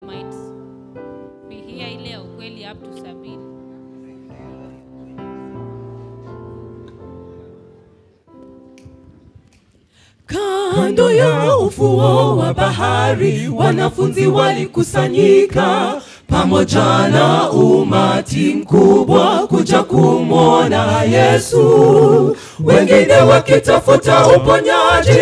might be here ile ya ukweli up to 70. Kando ya ufuo wa bahari wanafunzi walikusanyika pamoja na umati mkubwa kuja kumwona Yesu. Wengine wakitafuta uponyaji,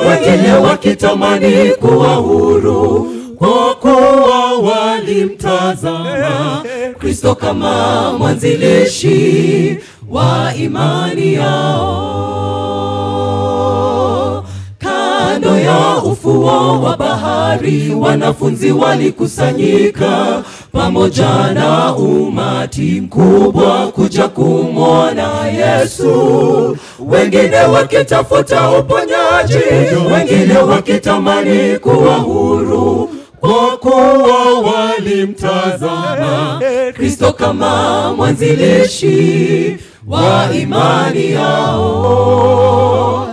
wengine wakitamani kuwa huru, kwa kuwa walimtazama Kristo kama mwanzilishi wa imani yao. Kando ya ufuo wa bahari wanafunzi walikusanyika pamoja na umati mkubwa kuja kumwona Yesu. Wengine wakitafuta uponyaji, wengine wakitamani kuwa huru, kwa kuwa walimtazama Kristo kama mwanzilishi wa imani yao.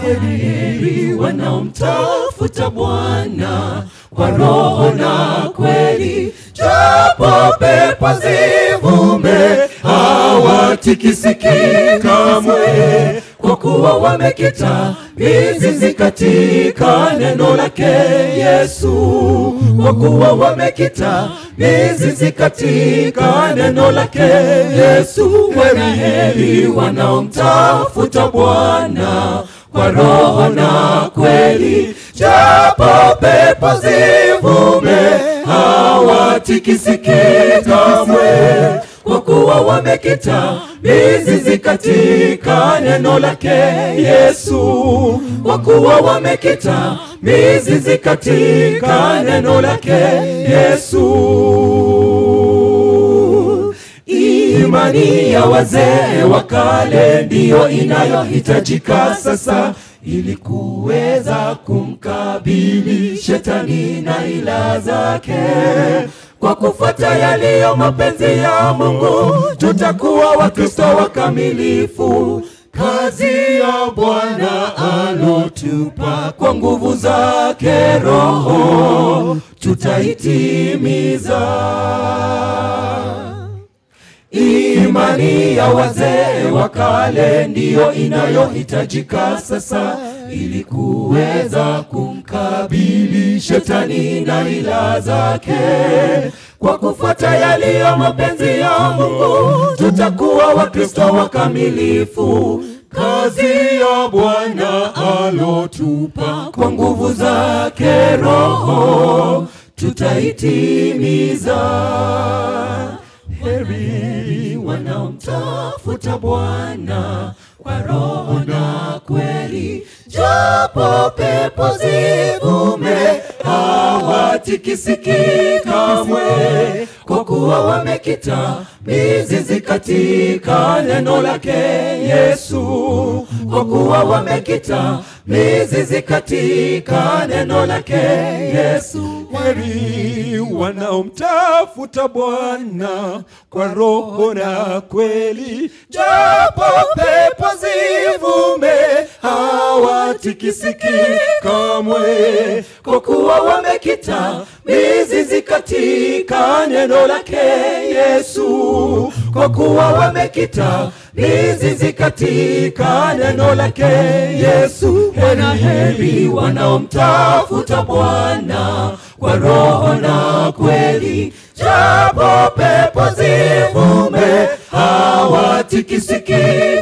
Heri wanaomtafuta Bwana kwa roho na kweli, japo pepo zivume hawatikisiki kamwe, kwa kuwa wamekita mizizi katika neno lake Yesu. Kwa kuwa wamekita mizizi katika neno lake Yesu. Heri wanaomtafuta Bwana kwa roho na kweli, japo pepo zivume hawatikisiki kamwe, kwa kuwa wamekita mizizi katika neno lake Yesu. Kwa kuwa wamekita mizizi katika neno lake Yesu. Imani ya wazee wa kale ndiyo inayohitajika sasa, ili kuweza kumkabili shetani na ila zake. Kwa kufuata yaliyo mapenzi ya Mungu, tutakuwa Wakristo wakamilifu. Kazi ya Bwana alotupa kwa nguvu zake Roho tutaitimiza. Imani ya wazee wa kale ndiyo inayohitajika sasa, ili kuweza kumkabili shetani na ila zake. Kwa kufuata yaliyo mapenzi ya Mungu, tutakuwa Wakristo wakamilifu. Kazi ya Bwana alotupa kwa nguvu zake Roho tutaitimiza. Heri wanaomtafuta Bwana kwa roho na kweli, japo pepo zivume hawatikisiki kamwe, kwa kuwa wamekita mizizi katika neno lake Yesu. Kwa kuwa wamekita mizizi katika neno lake Yesu. Heri wanaomtafuta Bwana kwa roho na kweli, japo pepo zivume hawatikisiki kamwe, kwa kuwa wamekita mizizi katika neno lake Yesu. Kwa kuwa wamekita mizizi katika neno lake Yesu. Heri wanaomtafuta Bwana kwa roho na kweli, japo pepo zivume hawatikisiki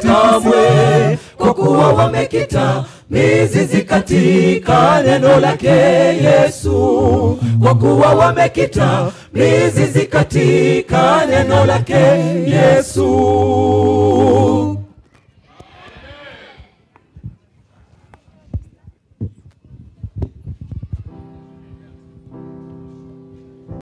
kamwe, kwa kuwa wamekita mizizi katika neno lake Yesu. Kwa kuwa wamekita mizizi katika neno lake Yesu.